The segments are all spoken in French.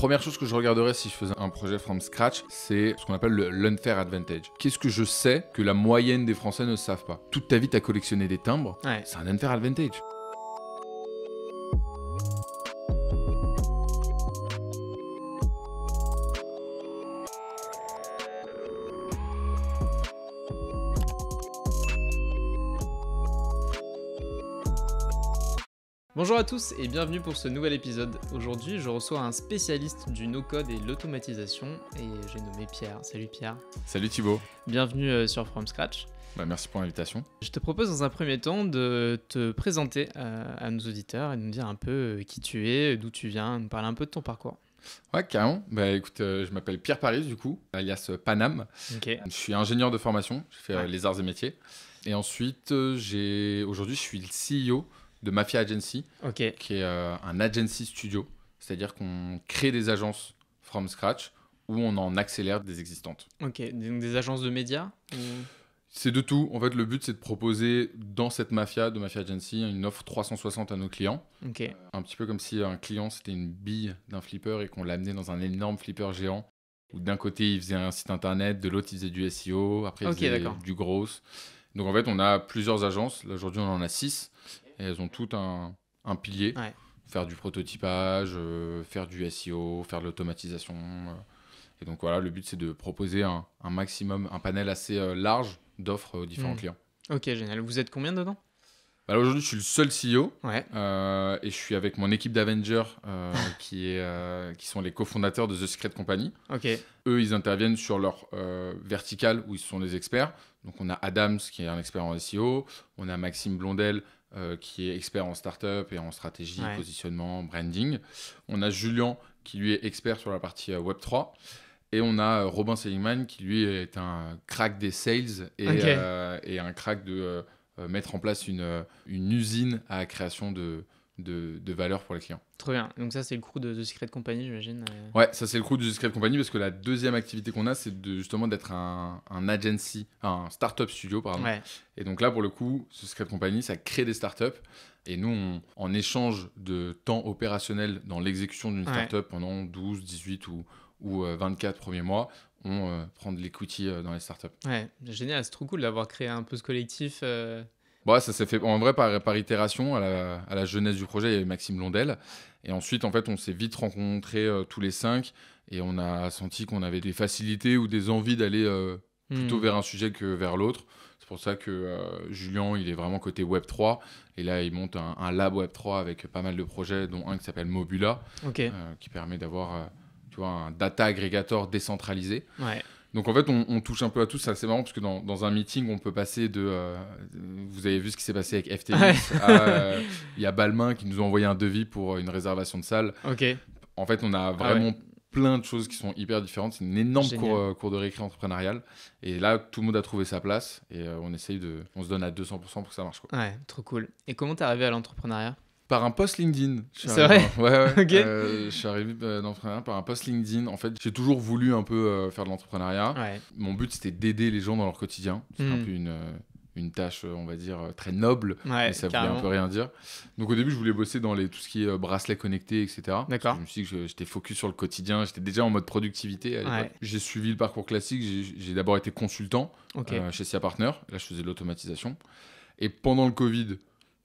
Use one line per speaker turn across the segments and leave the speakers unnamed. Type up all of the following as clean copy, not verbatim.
première chose que je regarderais si je faisais un projet from scratch, c'est ce qu'on appelle l'unfair advantage. Qu'est-ce que je sais que la moyenne des Français ne savent pas? Toute ta vie, tu as collectionné des timbres, c'est un unfair advantage.
Bonjour à tous et bienvenue pour ce nouvel épisode. Aujourd'hui, je reçois un spécialiste du no-code et l'automatisation et j'ai nommé Pierre. Salut Pierre.
Salut Thibaut.
Bienvenue sur From Scratch.
Merci pour l'invitation.
Je te propose dans un premier temps de te présenter à nos auditeurs et de nous dire un peu qui tu es, d'où tu viens, nous parler un peu de ton parcours.
Ouais, carrément. Écoute, je m'appelle Pierre Paris, du coup, alias Panam.
Okay.
Je suis ingénieur de formation, je fais les arts et métiers. Et ensuite, aujourd'hui, je suis le CEO de Mafia Agency, qui est un agency studio. C'est-à-dire qu'on crée des agences from scratch où on en accélère des existantes.
Ok, donc des agences de médias
C'est de tout. En fait, le but, c'est de proposer dans cette Mafia Agency une offre 360 à nos clients. Un petit peu comme si un client, c'était une bille d'un flipper et qu'on l'amenait dans un énorme flipper géant. Où d'un côté, il faisait un site internet, de l'autre, il faisait du SEO, après, il faisait du gros. Donc, en fait, on a plusieurs agences. Là, aujourd'hui, on en a 6. Et elles ont toutes un pilier. Faire du prototypage, faire du SEO, faire de l'automatisation. Et donc, voilà, le but, c'est de proposer un maximum, un panel assez large d'offres aux différents clients.
Ok, génial. Vous êtes combien dedans ?
Aujourd'hui, je suis le seul CEO et je suis avec mon équipe d'Avengers qui sont les cofondateurs de The Secret Company. Eux, ils interviennent sur leur verticale où ils sont les experts. Donc, on a Adams qui est un expert en SEO. On a Maxime Blondel qui est expert en startup et en stratégie, positionnement, branding. On a Julien qui, lui, est expert sur la partie Web3. Et on a Robin Seligman qui, lui, est un crack des sales et un crack de mettre en place une usine à la création de valeur pour les clients.
Trop bien. Donc ça, c'est le crew de The Secret Company, j'imagine.
Ouais, ça, c'est le crew de The Secret Company parce que la deuxième activité qu'on a, c'est justement d'être un agency, un startup studio, pardon. Et donc là, pour le coup, The Secret Company, ça crée des startups. Et nous, en échange de temps opérationnel dans l'exécution d'une startup pendant 12, 18 ou 24 premiers mois, on prend de l'equity dans les startups.
Ouais, génial, c'est trop cool d'avoir créé un peu ce collectif.
Ça s'est fait en vrai par itération. À la jeunesse du projet, il y avait Maxime Blondel. Et ensuite, en fait, on s'est vite rencontrés tous les 5 et on a senti qu'on avait des facilités ou des envies d'aller plutôt vers un sujet que vers l'autre. C'est pour ça que Julien, il est vraiment côté Web3. Et là, il monte un lab Web3 avec pas mal de projets, dont un qui s'appelle Mobula, qui permet d'avoir un data aggregator décentralisé. Donc en fait, on touche un peu à tout. C'est assez marrant parce que dans un meeting, on peut passer de... vous avez vu ce qui s'est passé avec FTX il y a Balmain qui nous a envoyé un devis pour une réservation de salle. En fait, on a vraiment plein de choses qui sont hyper différentes. C'est une énorme cour de récré entrepreneuriale. Et là, tout le monde a trouvé sa place et on se donne à 200% pour que ça marche.
Ouais, trop cool. Et comment t'es arrivé à l'entrepreneuriat ?
Par un post LinkedIn.
C'est vrai ?
Ouais. Je suis arrivé dans l'entrepreneuriat par un post LinkedIn. En fait, j'ai toujours voulu un peu faire de l'entrepreneuriat. Mon but, c'était d'aider les gens dans leur quotidien. C'est un peu une tâche, on va dire, très noble, mais ça voulait un peu rien dire. Donc au début, je voulais bosser dans tout ce qui est bracelets connectés, etc. Je me suis dit que j'étais focus sur le quotidien. J'étais déjà en mode productivité à l'époque. J'ai suivi le parcours classique. J'ai d'abord été consultant chez SIA Partner. Là, je faisais de l'automatisation. Et pendant le Covid,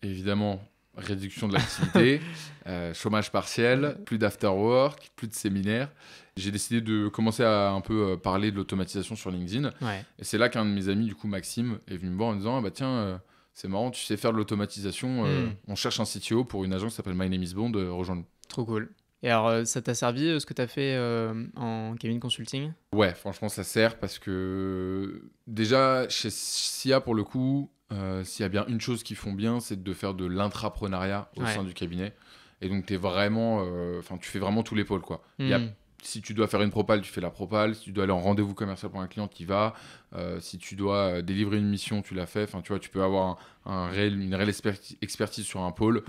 évidemment... réduction de l'activité, chômage partiel, plus d'afterwork, plus de séminaires. J'ai décidé de commencer à un peu parler de l'automatisation sur LinkedIn. Et c'est là qu'un de mes amis, du coup Maxime, est venu me voir en disant tiens, c'est marrant, tu sais faire de l'automatisation. On cherche un CTO pour une agence qui s'appelle My Name is Bond, rejoins-nous.
Trop cool. Et alors, ça t'a servi ce que tu as fait en cabinet consulting ?
Ouais, franchement, ça sert parce que déjà, chez SIA, pour le coup, s'il y a bien une chose qu'ils font bien, c'est de faire de l'intrapreneuriat au sein du cabinet. Et donc, tu fais vraiment tout les pôles, quoi. Si tu dois faire une propale, tu fais la propale. Si tu dois aller en rendez-vous commercial pour un client, tu y vas. Si tu dois délivrer une mission, tu la fais. Enfin, tu vois, tu peux avoir une réelle expertise sur un pôle.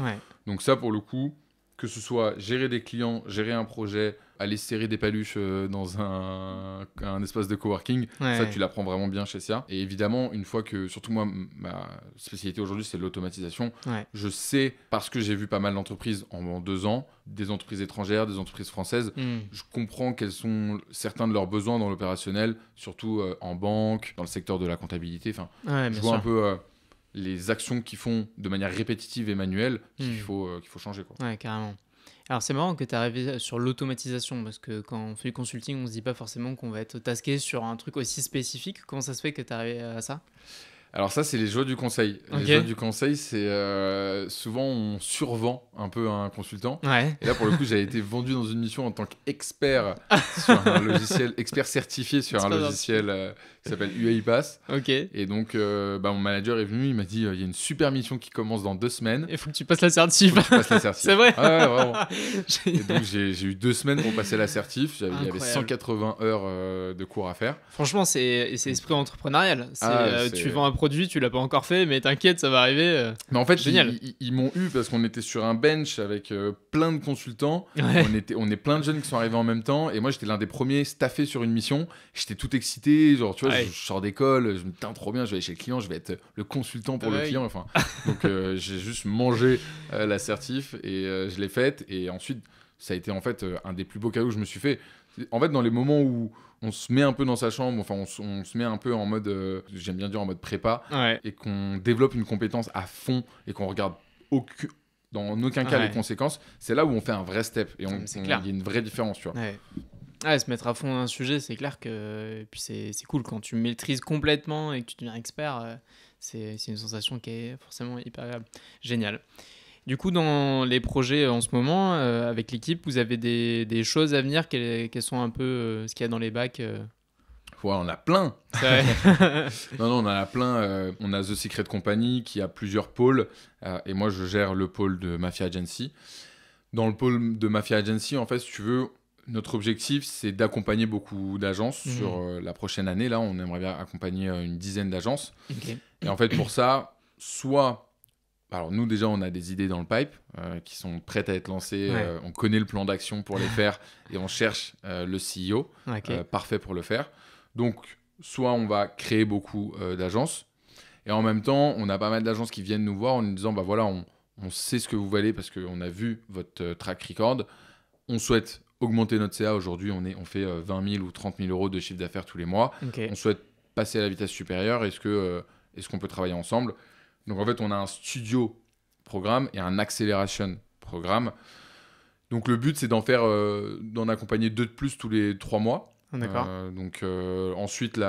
Donc ça, pour le coup, que ce soit gérer des clients, gérer un projet, aller serrer des paluches dans un espace de coworking, ça tu l'apprends vraiment bien chez SIA. Et évidemment, une fois que, surtout moi, ma spécialité aujourd'hui c'est l'automatisation, je sais, parce que j'ai vu pas mal d'entreprises en 2 ans, des entreprises étrangères, des entreprises françaises, je comprends quels sont certains de leurs besoins dans l'opérationnel, surtout en banque, dans le secteur de la comptabilité. Enfin, je vois un peu les actions qu'ils font de manière répétitive et manuelle qu'il faut changer, quoi.
Ouais, carrément. Alors c'est marrant que tu es arrivé sur l'automatisation parce que quand on fait du consulting, on se dit pas forcément qu'on va être tasqué sur un truc aussi spécifique. Comment ça se fait que tu es arrivé à ça?
Alors ça, c'est les joies du conseil. Les joies du conseil, c'est souvent on survend un peu un consultant. Et là, pour le coup, j'avais été vendu dans une mission en tant qu'expert sur un logiciel, expert certifié sur un logiciel qui s'appelle UiPath. Et donc, mon manager est venu, il m'a dit, il y a une super mission qui commence dans 2 semaines.
Il faut que tu passes l'assertif.
C'est
vrai?
Ouais, vraiment. Et donc, j'ai eu 2 semaines pour passer l'assertif. Il y avait 180 heures de cours à faire.
Franchement, c'est esprit entrepreneurial. Tu vends un produit, tu l'as pas encore fait, mais t'inquiète, ça va arriver.
Mais en fait,
génial.
Ils m'ont eu parce qu'on était sur un bench avec plein de consultants. On est plein de jeunes qui sont arrivés en même temps. Et moi, j'étais l'un des premiers staffés sur une mission. J'étais tout excité. Genre, tu vois, je sors d'école, je me dis, trop bien, je vais aller chez le client, je vais être le consultant pour le client. Enfin, donc, j'ai juste mangé l'assertif et je l'ai faite. Et ensuite, ça a été en fait un des plus beaux cadeaux que je me suis fait. En fait, dans les moments où on se met un peu dans sa chambre, enfin on se met un peu en mode, j'aime bien dire en mode prépa, et qu'on développe une compétence à fond et qu'on regarde dans aucun cas les conséquences, c'est là où on fait un vrai step et il y a une vraie différence, tu vois.
Se mettre à fond dans un sujet, c'est clair que puis c'est cool quand tu maîtrises complètement et que tu deviens expert, c'est une sensation qui est forcément hyper agréable. Génial. Du coup, dans les projets en ce moment, avec l'équipe, vous avez des choses à venir, quelles sont un peu ce qu'il y a dans les bacs
on en a plein. Non, on en a plein. On a The Secret Company qui a plusieurs pôles. Et moi, je gère le pôle de Mafia Agency. Dans le pôle de Mafia Agency, en fait, si tu veux, notre objectif, c'est d'accompagner beaucoup d'agences sur la prochaine année. Là, on aimerait bien accompagner une dizaine d'agences. Et en fait, pour ça, alors nous déjà on a des idées dans le pipe qui sont prêtes à être lancées, on connaît le plan d'action pour les faire et on cherche le CEO parfait pour le faire. Donc soit on va créer beaucoup d'agences et en même temps on a pas mal d'agences qui viennent nous voir en nous disant voilà on sait ce que vous valez parce qu'on a vu votre track record, on souhaite augmenter notre CA. Aujourd'hui on fait 20 000 ou 30 000 euros de chiffre d'affaires tous les mois, on souhaite passer à la vitesse supérieure, est-ce qu'on peut travailler ensemble? Donc en fait, on a un studio programme et un acceleration programme. Donc le but, c'est d'en accompagner 2 de plus tous les 3 mois. Donc ensuite,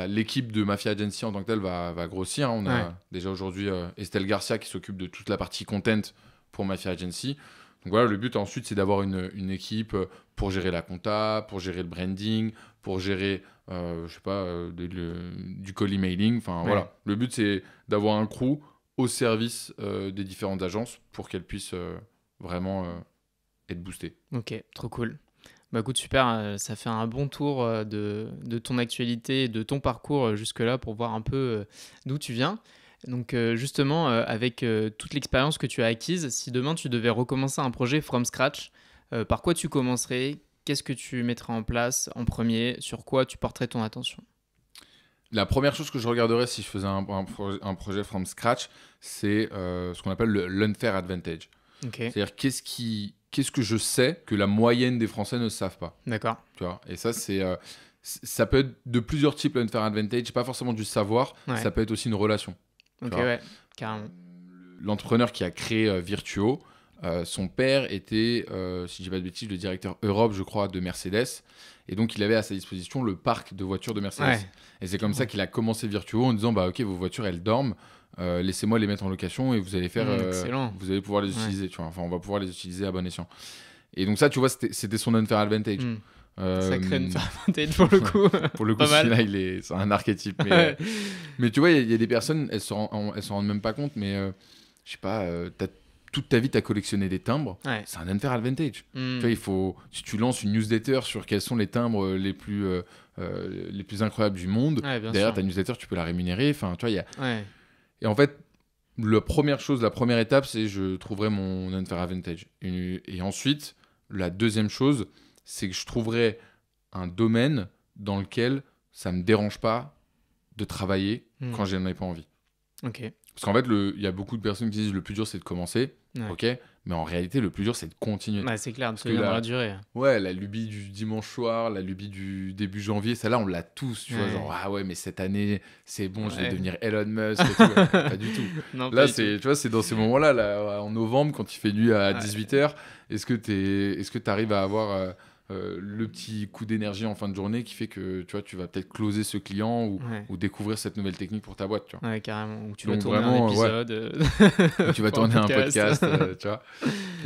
l'équipe de Mafia Agency en tant que telle va grossir. On a déjà aujourd'hui Estelle Garcia qui s'occupe de toute la partie content pour Mafia Agency. Donc voilà, le but ensuite, c'est d'avoir une équipe pour gérer la compta, pour gérer le branding, pour gérer du call emailing. Enfin voilà, le but c'est d'avoir un crew au service des différentes agences pour qu'elles puissent vraiment être boostées.
Ok, trop cool. Bah écoute, super, ça fait un bon tour de ton actualité, de ton parcours jusque-là pour voir un peu d'où tu viens. Donc justement, avec toute l'expérience que tu as acquise, si demain tu devais recommencer un projet from scratch, par quoi tu commencerais? Qu'est-ce que tu mettrais en place en premier? Sur quoi tu porterais ton attention?
La première chose que je regarderais si je faisais un projet from scratch, c'est ce qu'on appelle l'unfair advantage. C'est-à-dire qu'est-ce que je sais que la moyenne des Français ne savent pas.
D'accord.
Tu vois, et ça, ça peut être de plusieurs types, l'unfair advantage, pas forcément du savoir, ça peut être aussi une relation.
Carrément.
L'entrepreneur qui a créé Virtuo, son père était, si je dis pas de bêtises, le directeur Europe, je crois, de Mercedes. Et donc, il avait à sa disposition le parc de voitures de Mercedes. Et c'est comme ça qu'il a commencé Virtuo en disant ok, vos voitures, elles dorment. Laissez-moi les mettre en location et vous allez vous allez pouvoir les utiliser. Tu vois. Enfin, on va pouvoir les utiliser à bon escient. Et donc, ça, tu vois, c'était son unfair advantage.
Sacré unfair advantage pour le coup.
Pour le coup, celui-là, c'est un archétype. Mais tu vois, il y a des personnes, elles s'en rendent même pas compte, mais je sais pas, toute ta vie, tu as collectionné des timbres, c'est un unfair advantage. Tu vois, si tu lances une newsletter sur quels sont les timbres les plus incroyables du monde, derrière ta newsletter, tu peux la rémunérer. Enfin, tu vois, et en fait, La première étape, c'est je trouverai mon unfair advantage. Et ensuite, la deuxième chose, c'est que je trouverai un domaine dans lequel ça me dérange pas de travailler quand je n'en ai pas envie.
Ok.
Parce qu'en fait, il y a beaucoup de personnes qui disent le plus dur, c'est de commencer.
Ouais.
Ok, mais en réalité, le plus dur, c'est de continuer.
Ouais, c'est clair, de
Parce
tenir
que
dans la durée.
Ouais, la lubie du dimanche soir, la lubie du début janvier, celle-là, on l'a tous, tu vois,
Ouais.
genre, ah ouais, mais cette année, c'est bon, je vais
Ouais.
devenir Elon Musk et tout. Ouais, pas du tout.
Non, pas
Là,
du
tu vois, c'est dans ces moments-là, là, en novembre, quand il fait nuit à
Ouais.
18h, est-ce que tu arrives à avoir le petit coup d'énergie en fin de journée qui fait que, tu vois, tu vas peut-être closer ce client ou découvrir cette nouvelle technique pour ta boîte, tu vois.
Ouais, carrément. Ou tu vas
Donc
tourner
vraiment,
un épisode.
Ou tu vas
pour un
tourner un
podcast.
podcast, tu vois.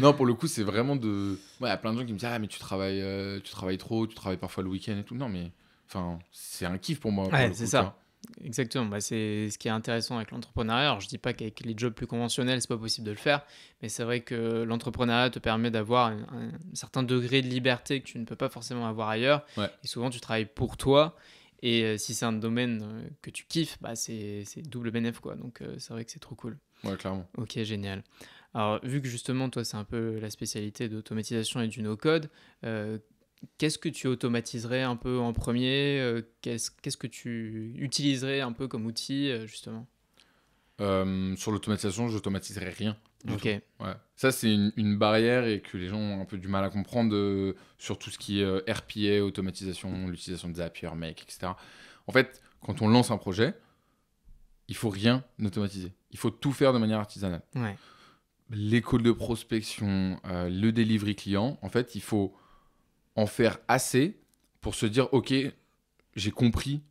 Non, pour le coup, c'est vraiment de... Ouais, il y a plein de gens qui me disent « Ah, mais tu travailles trop, tu travailles parfois le week-end et tout. » Non, mais enfin, c'est un kiff pour moi, pour
Ouais,
le coup,
c'est
tu
ça.
vois.
Exactement. Bah, c'est ce qui est intéressant avec l'entrepreneuriat. Alors, je dis pas qu'avec les jobs plus conventionnels, c'est pas possible de le faire, mais c'est vrai que l'entrepreneuriat te permet d'avoir un certain degré de liberté que tu ne peux pas forcément avoir ailleurs.
Ouais.
Et souvent, tu travailles pour toi. Et si c'est un domaine que tu kiffes, bah, c'est double bénéf, quoi. Donc, c'est vrai que c'est trop cool.
Ouais, clairement.
Ok, génial. Alors, vu que justement, toi, c'est un peu la spécialité d'automatisation et du no-code, qu'est-ce que tu automatiserais un peu en premier? Qu'est-ce que tu utiliserais un peu comme outil, justement?
Sur l'automatisation, j'automatiserai rien du
Ok,
tout. Ouais. Ça, c'est une barrière et que les gens ont un peu du mal à comprendre sur tout ce qui est RPA, automatisation, l'utilisation de Zapier, Make, etc. En fait, quand on lance un projet, il faut rien automatiser. Il faut tout faire de manière artisanale.
ouais,
Les calls de prospection, le delivery client, en fait, il faut en faire assez pour se dire, OK, j'ai compris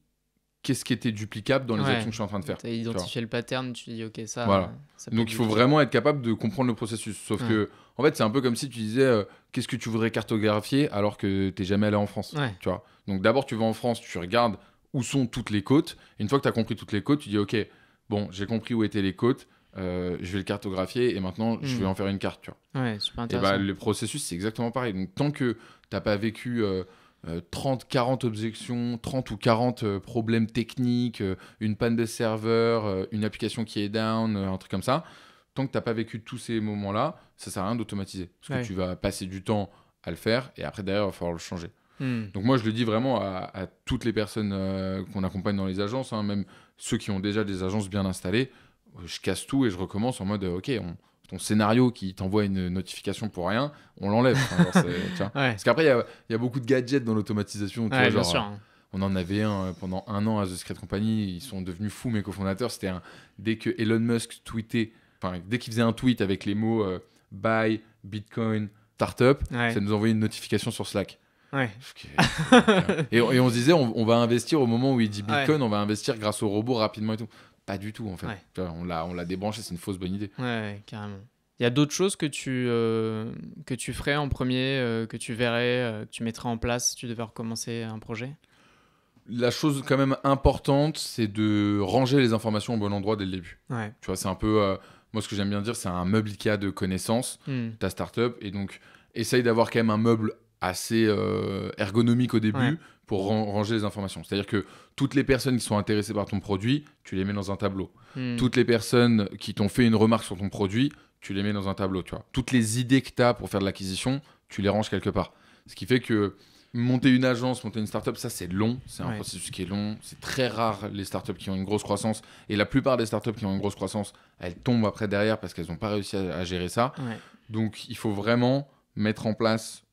qu'est-ce qui était duplicable dans les
ouais.
actions que je suis en train de faire.
Tu as identifié le pattern, tu dis, ok,
Voilà.
ça peut
Donc
être
il faut
utile.
vraiment être capable de comprendre le processus. Sauf
Ouais.
que, en fait, c'est un peu comme si tu disais, qu'est-ce que tu voudrais cartographier alors que tu n'es jamais allé en France.
Ouais.
Tu vois. Donc d'abord, tu vas en France, tu regardes où sont toutes les côtes. Et une fois que tu as compris toutes les côtes, tu dis, OK, bon, j'ai compris où étaient les côtes, je vais le cartographier et maintenant, je vais en faire une carte. Tu vois.
Ouais, super
Et bah,
intéressant.
le processus, c'est exactement pareil. Donc, tant que tu n'as pas vécu 30, 40 objections, 30 ou 40 problèmes techniques, une panne de serveur, une application qui est down, un truc comme ça, tant que tu n'as pas vécu tous ces moments-là, ça ne sert à rien d'automatiser. Parce
Ouais.
que tu vas passer du temps à le faire et après, derrière, il va falloir le changer.
Hmm.
Donc, moi, je le dis vraiment à toutes les personnes qu'on accompagne dans les agences, hein, même ceux qui ont déjà des agences bien installées. Je casse tout et je recommence en mode OK, ton scénario qui t'envoie une notification pour rien, on l'enlève. Enfin, genre, tu vois.
Ouais,
Parce qu'après, il y a beaucoup de gadgets dans l'automatisation. Tu
ouais,
vois,
bien
genre,
sûr.
on en avait un pendant 1 an à The Secret Company. Ils sont devenus fous, mes cofondateurs. C'était dès que Elon Musk tweetait, enfin, dès qu'il faisait un tweet avec les mots buy, Bitcoin, startup,
Ouais.
ça nous envoyait une notification sur Slack.
Ouais.
Et on se disait, on va investir au moment où il dit Bitcoin,
Ouais.
on va investir grâce au robot rapidement et tout. Pas du tout, en fait.
Ouais.
Tu vois, on l'a débranché, c'est une fausse bonne idée.
Ouais, carrément. Il y a d'autres choses que tu ferais en premier, que tu verrais, que tu mettrais en place si tu devais recommencer un projet?
La chose quand même importante, c'est de ranger les informations au bon endroit dès le début.
Ouais.
Tu vois, c'est un peu... moi, ce que j'aime bien dire, c'est un meuble Ikea de connaissances,
Hmm.
ta startup. Et donc, essaye d'avoir quand même un meuble assez ergonomique au début
Ouais.
pour ranger les informations. C'est-à-dire que toutes les personnes qui sont intéressées par ton produit, tu les mets dans un tableau.
Hmm.
Toutes les personnes qui t'ont fait une remarque sur ton produit, tu les mets dans un tableau. Tu vois. Toutes les idées que tu as pour faire de l'acquisition, tu les ranges quelque part. Ce qui fait que monter une agence, monter une startup, ça c'est long. C'est un
Ouais.
processus qui est long. C'est très rare les startups qui ont une grosse croissance. Et la plupart des startups qui ont une grosse croissance, elles tombent après derrière parce qu'elles n'ont pas réussi à gérer ça.
Ouais.
Donc il faut vraiment mettre en place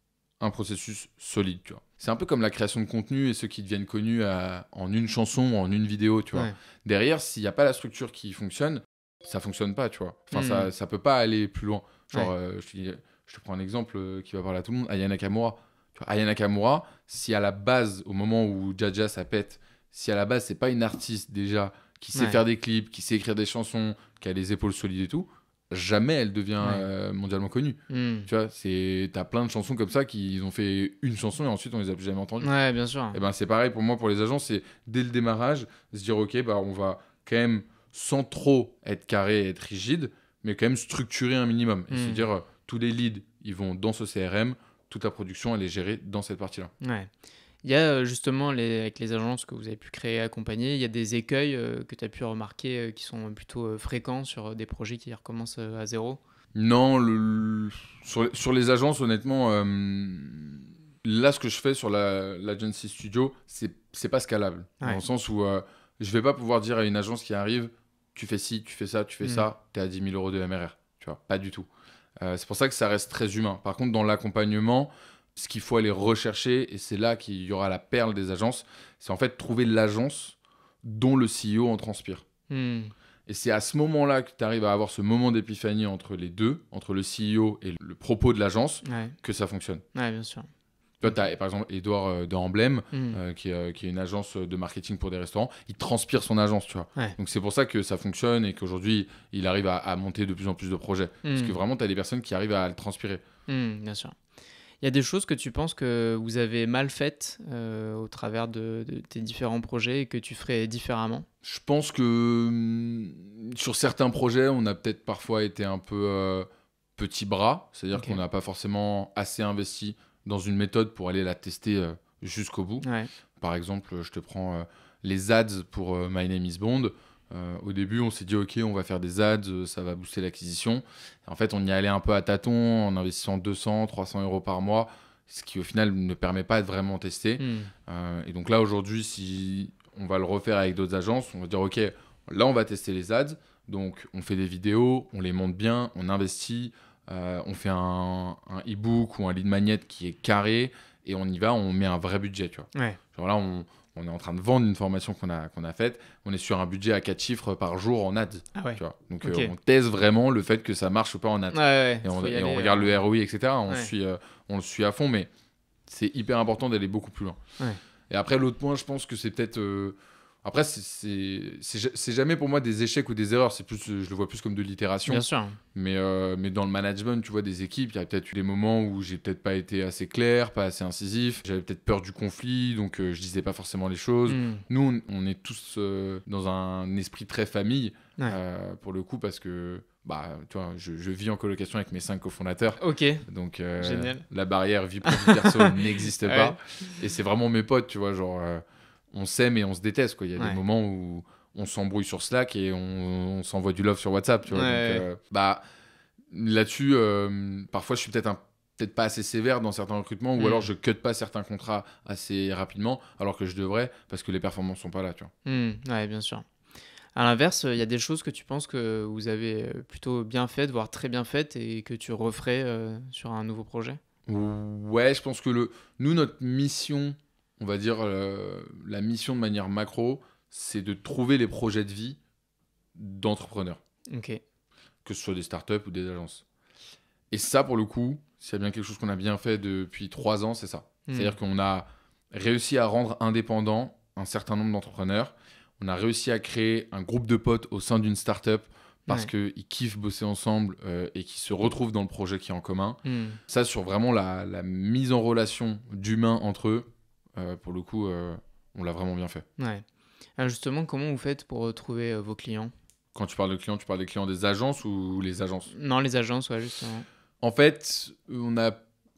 un processus solide. Tu vois. C'est un peu comme la création de contenu et ceux qui deviennent connus en une chanson, en une vidéo. Tu vois.
Ouais.
Derrière, s'il n'y a pas la structure qui fonctionne, ça fonctionne pas, tu vois. Enfin, ça peut pas aller plus loin. Genre, je te prends un exemple qui va parler à tout le monde. Aya Nakamura. Tu vois, Aya Nakamura, si à la base, au moment où Jaja ça pète, si à la base, c'est pas une artiste déjà qui sait faire des clips, qui sait écrire des chansons, qui a les épaules solides et tout, jamais elle devient mondialement connue.
Hmm.
Tu vois, t'as plein de chansons comme ça qui ont fait une chanson et ensuite on les a plus jamais entendues.
Ouais, bien sûr.
Et ben c'est pareil pour moi, pour les agents, c'est dès le démarrage, se dire ok, bah on va quand même, sans trop être carré et être rigide, mais quand même structurer un minimum. Et se dire, tous les leads, ils vont dans ce CRM, toute la production, elle est gérée dans cette partie-là.
Ouais. Il y a justement, avec les agences que vous avez pu créer et accompagner, il y a des écueils que tu as pu remarquer qui sont plutôt fréquents sur des projets qui recommencent à zéro?
Non, sur les agences, honnêtement, là, ce que je fais sur l'Agency Studio, c'est pas scalable. Dans
Ouais.
le sens où je vais pas pouvoir dire à une agence qui arrive, tu fais ci, tu fais ça, tu fais
Mm.
ça, t'es à 10 000 euros de MRR. Tu vois, pas du tout. C'est pour ça que ça reste très humain. Par contre, dans l'accompagnement, ce qu'il faut aller rechercher, et c'est là qu'il y aura la perle des agences, c'est en fait trouver l'agence dont le CEO en transpire.
Mm.
Et c'est à ce moment-là que tu arrives à avoir ce moment d'épiphanie entre les deux, entre le CEO et le propos de l'agence,
Ouais.
que ça fonctionne.
Ouais, bien sûr.
Toi, tu as par exemple Edouard de Emblème,
Mm.
qui est une agence de marketing pour des restaurants. Il transpire son agence, tu vois.
Ouais.
Donc c'est pour ça que ça fonctionne et qu'aujourd'hui, il arrive à monter de plus en plus de projets. Parce que
Mm.
vraiment, tu as des personnes qui arrivent à le transpirer.
Bien sûr. Il y a des choses que tu penses que vous avez mal faites au travers de tes différents projets et que tu ferais différemment?
Je pense que sur certains projets, on a peut-être parfois été un peu petit bras, c'est-à-dire
Ok.
qu'on n'a pas forcément assez investi dans une méthode pour aller la tester jusqu'au bout.
Ouais.
Par exemple, je te prends les ads pour My Name is Bond. Au début, on s'est dit, OK, on va faire des ads, ça va booster l'acquisition. Et en fait, on y allait un peu à tâtons, en investissant 200, 300 euros par mois, ce qui au final ne permet pas de vraiment tester. Et donc là, aujourd'hui, si on va le refaire avec d'autres agences, on va dire, OK, là, on va tester les ads. Donc, on fait des vidéos, on les monte bien, on investit, on fait un e-book ou un lead magnet qui est carré, et on y va, on met un vrai budget, tu vois.
Ouais.
Genre là, on est en train de vendre une formation qu'on a faite. On est sur un budget à 4 chiffres par jour en ads.
Ah ouais.
Tu vois. Donc,
Ok.
on teste vraiment le fait que ça marche ou pas en ads.
Ouais, ouais.
Et on,
Faut y
et on
aller,
regarde le ROI, etc.
Ouais.
On le suit à fond, mais c'est hyper important d'aller beaucoup plus loin.
Ouais.
Et après, l'autre point, je pense que c'est peut-être. Après, c'est jamais pour moi des échecs ou des erreurs. C'est plus, je le vois plus comme de l'itération.
Bien sûr.
Mais dans le management, tu vois, des équipes, il y a peut-être eu des moments où j'ai peut-être pas été assez clair, pas assez incisif. J'avais peut-être peur du conflit, donc je disais pas forcément les choses.
Mm.
Nous, on est tous dans un esprit très famille,
Ouais.
pour le coup, parce que bah, tu vois, je vis en colocation avec mes 5 cofondateurs.
Ok.
Donc
Génial.
la barrière vie pro vie perso n'existe
Ouais.
pas. Et c'est vraiment mes potes, tu vois, genre on s'aime et on se déteste, quoi. Il y a
Ouais.
des moments où on s'embrouille sur Slack et on s'envoie du love sur WhatsApp, tu vois.
Ouais,
Donc bah là-dessus, parfois je suis peut-être pas assez sévère dans certains recrutements, ou alors je cut pas certains contrats assez rapidement, alors que je devrais, parce que les performances sont pas là, tu vois.
Ouais, bien sûr. À l'inverse, il y a des choses que tu penses que vous avez plutôt bien faites, voire très bien faites, et que tu referais sur un nouveau projet?
Ouais, je pense que nous, notre mission, on va dire la mission de manière macro, c'est de trouver les projets de vie d'entrepreneurs,
Ok.
que ce soit des startups ou des agences. Et ça, pour le coup, s'il y a bien quelque chose qu'on a bien fait depuis 3 ans, c'est ça. C'est-à-dire qu'on a réussi à rendre indépendant un certain nombre d'entrepreneurs. On a réussi à créer un groupe de potes au sein d'une startup parce qu'ils kiffent bosser ensemble et qu'ils se retrouvent dans le projet qui est en commun. Ça, sur vraiment la mise en relation d'humains entre eux, pour le coup, on l'a vraiment bien fait.
Ouais. Alors justement, comment vous faites pour trouver vos clients?
Quand tu parles de clients, tu parles des clients des agences ou les agences?
Non, les agences, ouais, justement.
En fait,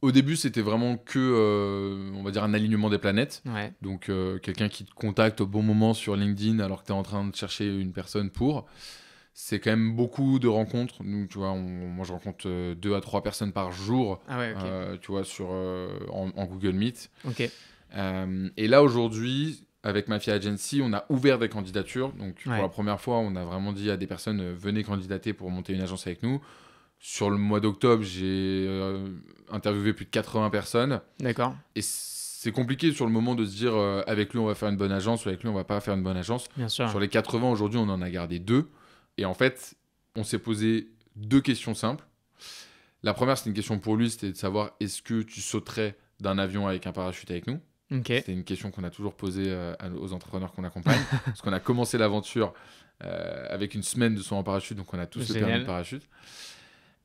au début, c'était vraiment que, on va dire, un alignement des planètes.
Ouais.
Donc, quelqu'un qui te contacte au bon moment sur LinkedIn alors que tu es en train de chercher une personne pour. C'est quand même beaucoup de rencontres. Nous, tu vois, moi, je rencontre 2 à 3 personnes par jour,
Ah ouais, ok.
tu vois, en Google Meet.
Ok.
Et là, aujourd'hui, avec Mafia Agency, on a ouvert des candidatures. Donc, pour
Ouais.
la première fois, on a vraiment dit à des personnes, venez candidater pour monter une agence avec nous. Sur le mois d'octobre, j'ai interviewé plus de 80 personnes.
D'accord.
Et c'est compliqué sur le moment de se dire, avec lui, on va faire une bonne agence, ou avec lui, on va pas faire une bonne agence.
Bien sûr.
Sur les 80, aujourd'hui, on en a gardé 2. Et en fait, on s'est posé 2 questions simples. La première, c'était une question pour lui, c'était de savoir, est-ce que tu sauterais d'un avion avec un parachute avec nous?
Ok.
C'était une question qu'on a toujours posée aux entrepreneurs qu'on accompagne. Parce qu'on a commencé l'aventure avec une semaine de saut en parachute, donc on a tous le permis de parachute.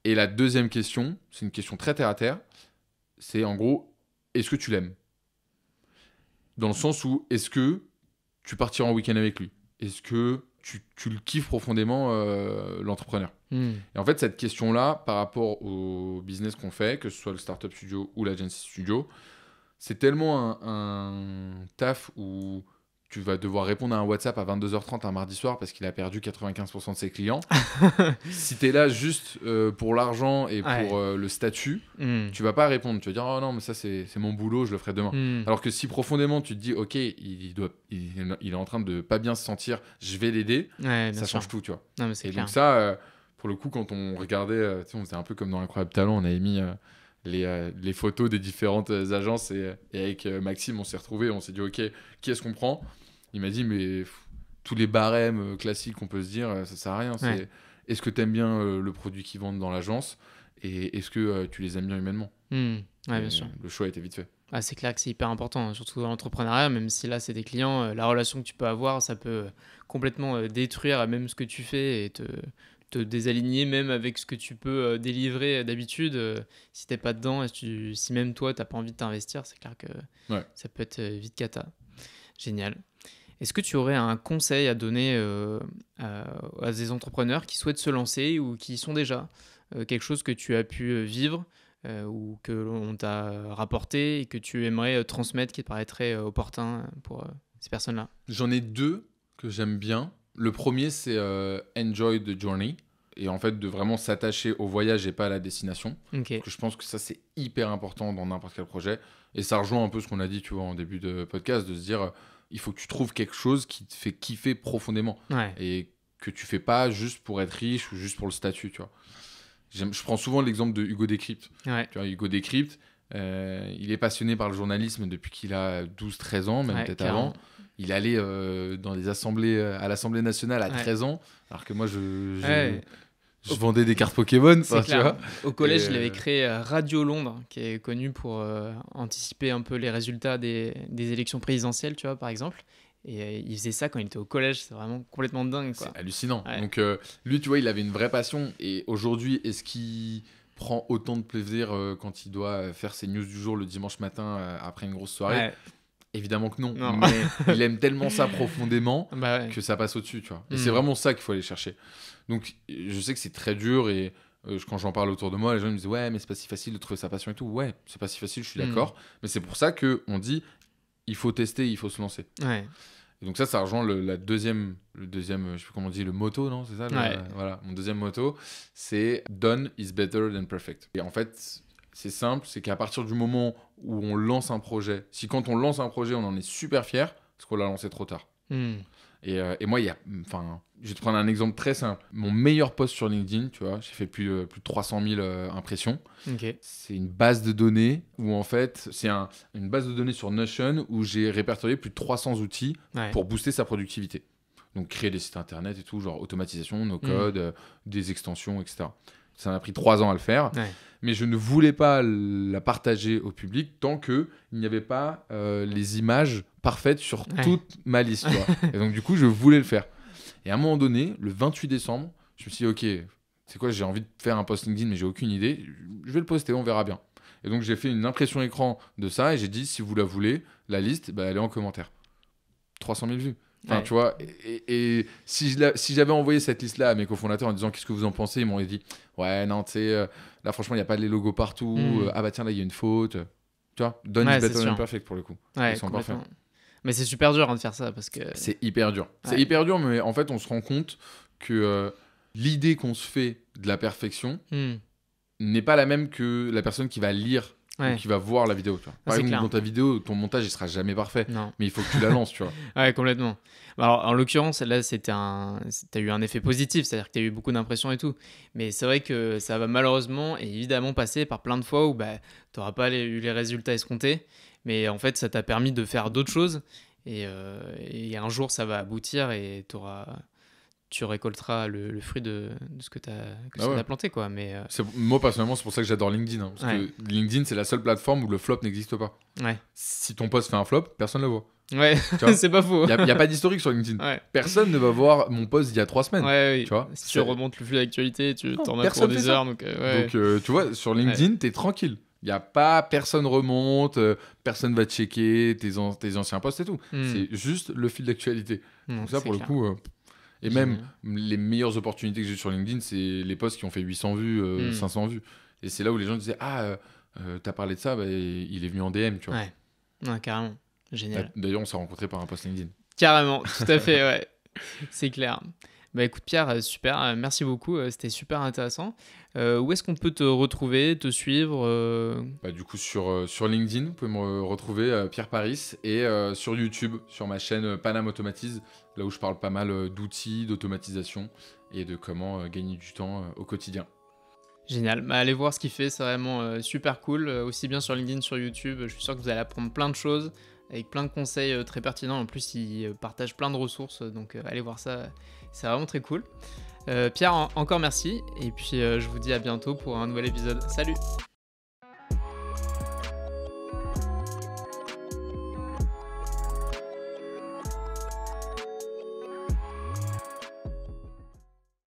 Et la deuxième question, c'est une question très terre à terre. C'est en gros, est-ce que tu l'aimes? Dans le sens où, est-ce que tu partiras en week-end avec lui? Est-ce que tu le kiffes profondément, l'entrepreneur? Et en fait, cette question-là, par rapport au business qu'on fait, que ce soit le Startup Studio ou l'Agency Studio, c'est tellement un taf où tu vas devoir répondre à un WhatsApp à 22h30 un mardi soir parce qu'il a perdu 95% de ses clients. Si tu es là juste pour l'argent et
Ouais.
pour le statut,
Hmm.
tu vas pas répondre. Tu vas dire, oh non, mais ça, c'est mon boulot, je le ferai demain.
Hmm.
Alors que si profondément, tu te dis, ok, il est en train de pas bien se sentir, je vais l'aider,
Ouais, bien
ça
sûr.
change tout, tu vois.
Non, mais c'est
Et
clair.
donc ça, pour le coup, quand on regardait, tu sais, on faisait un peu comme dans Incroyable Talent, on avait mis les photos des différentes agences et avec Maxime, on s'est retrouvés, on s'est dit, ok, qui est-ce qu'on prend? Il m'a dit, mais tous les barèmes classiques qu'on peut se dire, ça sert à rien.
Ouais.
Est-ce que tu aimes bien le produit qu'ils vendent dans l'agence et est-ce que tu les aimes bien humainement?
Hmm. Ouais,
Et
bien sûr.
le choix a été vite fait.
Ah, c'est clair que c'est hyper important, hein, surtout dans l'entrepreneuriat, même si là c'est des clients, la relation que tu peux avoir, ça peut complètement détruire même ce que tu fais et te désaligner même avec ce que tu peux délivrer d'habitude. Si t'es pas dedans et si même toi t'as pas envie de t'investir, c'est clair que
Ouais.
ça peut être vite cata. Génial. Est-ce que tu aurais un conseil à donner à des entrepreneurs qui souhaitent se lancer ou qui y sont déjà? Quelque chose que tu as pu vivre ou que l'on t'a rapporté et que tu aimerais transmettre qui te paraîtrait opportun pour ces personnes-là?
J'en ai deux que j'aime bien. Le premier, c'est Enjoy the Journey. Et en fait, de vraiment s'attacher au voyage et pas à la destination.
Ok.
Parce que je pense que ça, c'est hyper important dans n'importe quel projet. Et ça rejoint un peu ce qu'on a dit, tu vois, en début de podcast, de se dire, il faut que tu trouves quelque chose qui te fait kiffer profondément.
Ouais.
Et que tu fais pas juste pour être riche ou juste pour le statut, tu vois. Je prends souvent l'exemple de Hugo Décrypte.
Ouais.
Tu vois, Hugo Décrypte, il est passionné par le journalisme depuis qu'il a 12-13 ans, même
Ouais,
peut-être
carrément.
avant. Il allait dans des assemblées, à l'Assemblée nationale à
Ouais.
13 ans, alors que moi,
Ouais.
je vendais des cartes Pokémon,
C'est
tu
clair.
vois.
Au collège,
Et,
il avait créé Radio Londres, qui est connu pour anticiper un peu les résultats des élections présidentielles, tu vois, par exemple. Et il faisait ça quand il était au collège. C'est vraiment complètement dingue, quoi.
c'est hallucinant.
Ouais.
Donc, lui, tu vois, il avait une vraie passion. Et aujourd'hui, est-ce qu'il prend autant de plaisir quand il doit faire ses news du jour le dimanche matin après une grosse soirée?
Ouais.
Évidemment que non.
Non.
Mais il aime tellement ça profondément
Bah ouais.
que ça passe au-dessus, tu vois. Et
Mm.
c'est vraiment ça qu'il faut aller chercher. Donc, je sais que c'est très dur et quand j'en parle autour de moi, les gens ils me disent ouais, mais c'est pas si facile de trouver sa passion et tout. Ouais, c'est pas si facile, je suis
Mm.
d'accord. Mais c'est pour ça que on dit il faut tester, il faut se lancer.
Ouais.
Et donc ça rejoint le deuxième, je sais plus comment on dit, le motto, non? C'est ça
Ouais.
Voilà, mon deuxième motto, c'est done is better than perfect. Et en fait, c'est simple, c'est qu'à partir du moment où on lance un projet, si quand on lance un projet, on en est super fier, parce qu'on l'a lancé trop tard.
Mm.
Et moi, je vais te prendre un exemple très simple. Mon meilleur post sur LinkedIn, tu vois, j'ai fait plus de 300 000 impressions.
Ok.
C'est une base de données où, en fait, une base de données sur Notion où j'ai répertorié plus de 300 outils
Ouais.
pour booster sa productivité. Donc, créer des sites internet et tout, genre automatisation, no code, des extensions, etc. Ça m'a pris 3 ans à le faire.
Ouais.
Mais je ne voulais pas la partager au public tant qu'il n'y avait pas les images parfaites sur
Ouais.
toute ma liste. Tu vois. Et donc, du coup, je voulais le faire. Et à un moment donné, le 28 décembre, je me suis dit, ok, c'est quoi, j'ai envie de faire un post LinkedIn, mais j'ai aucune idée. Je vais le poster, on verra bien. Et donc, j'ai fait une impression écran de ça et j'ai dit, si vous la voulez, la liste, bah, elle est en commentaire. 300 000 vues. Enfin,
Ouais.
tu vois, et si j'avais envoyé cette liste-là à mes cofondateurs en disant qu'est-ce que vous en pensez, ils m'auraient dit ouais, non, tu sais, là, franchement, il n'y a pas les logos partout. Ah bah tiens, là, il y a une faute. Tu vois, done
Ouais,
is
c'est
better than
sûr.
perfect pour le coup.
Ouais,
Ils sont parfaits.
complètement. Mais c'est super dur de faire ça parce que.
C'est hyper dur. C'est
Ouais.
hyper dur, mais en fait, on se rend compte que l'idée qu'on se fait de la perfection
Mm.
n'est pas la même que la personne qui va lire
Ouais.
ou qui va voir la vidéo. Tu vois. Par
c'est
exemple,
clair.
dans ta vidéo, ton montage, il sera jamais parfait.
Non.
Mais il faut que tu la lances, tu vois.
Ouais, complètement. Alors, en l'occurrence, là, t'as eu un effet positif, c'est-à-dire que t'as eu beaucoup d'impressions et tout. Mais c'est vrai que ça va malheureusement et évidemment passer par plein de fois où bah, t'auras pas eu les résultats escomptés. Mais en fait, ça t'a permis de faire d'autres choses. Et un jour, ça va aboutir et tu récolteras le fruit de ce que t'as planté, quoi. Mais
Moi, personnellement, c'est pour ça que j'adore LinkedIn. Parce
Ouais.
que LinkedIn, c'est la seule plateforme où le flop n'existe pas.
ouais.
Si ton post fait un flop, personne ne le voit.
Ouais,
Tu vois,
c'est pas faux.
Il n'y a pas d'historique sur LinkedIn.
Ouais.
Personne ne va voir mon post d'il y a 3 semaines.
Ouais, oui.
Tu vois,
Si tu
c'est-
remontes le flux d'actualité, tu
Non,
t'en as pour
personne fait
des
ça.
heures. Donc, ouais.
Donc, tu vois, sur LinkedIn, t'es tranquille. Il n'y a pas personne remonte, personne va checker tes anciens posts et tout.
Hmm.
C'est juste le fil d'actualité.
Non,
Donc ça,
c'est
pour
clair.
le coup... et
Génial.
même les meilleures opportunités que j'ai sur LinkedIn, c'est les posts qui ont fait 800 vues, 500 vues. Et c'est là où les gens disaient ah, t'as parlé de ça, bah, il est venu en DM, tu vois.
Ouais. Ouais, carrément. Génial.
D'ailleurs, on s'est rencontrés par un post LinkedIn.
Carrément, tout à fait, ouais. C'est clair. Bah écoute Pierre, super, merci beaucoup, c'était super intéressant. Où est-ce qu'on peut te retrouver, te suivre
Du coup, sur LinkedIn, vous pouvez me retrouver Pierre Paris et sur YouTube, sur ma chaîne Panam Automatise, là où je parle pas mal d'outils, d'automatisation et de comment gagner du temps au quotidien.
Génial, bah, allez voir ce qu'il fait, c'est vraiment super cool, aussi bien sur LinkedIn, sur YouTube, je suis sûr que vous allez apprendre plein de choses, avec plein de conseils très pertinents, en plus il partage plein de ressources, donc allez voir ça, c'est vraiment très cool. Pierre, encore merci, et puis je vous dis à bientôt pour un nouvel épisode. Salut!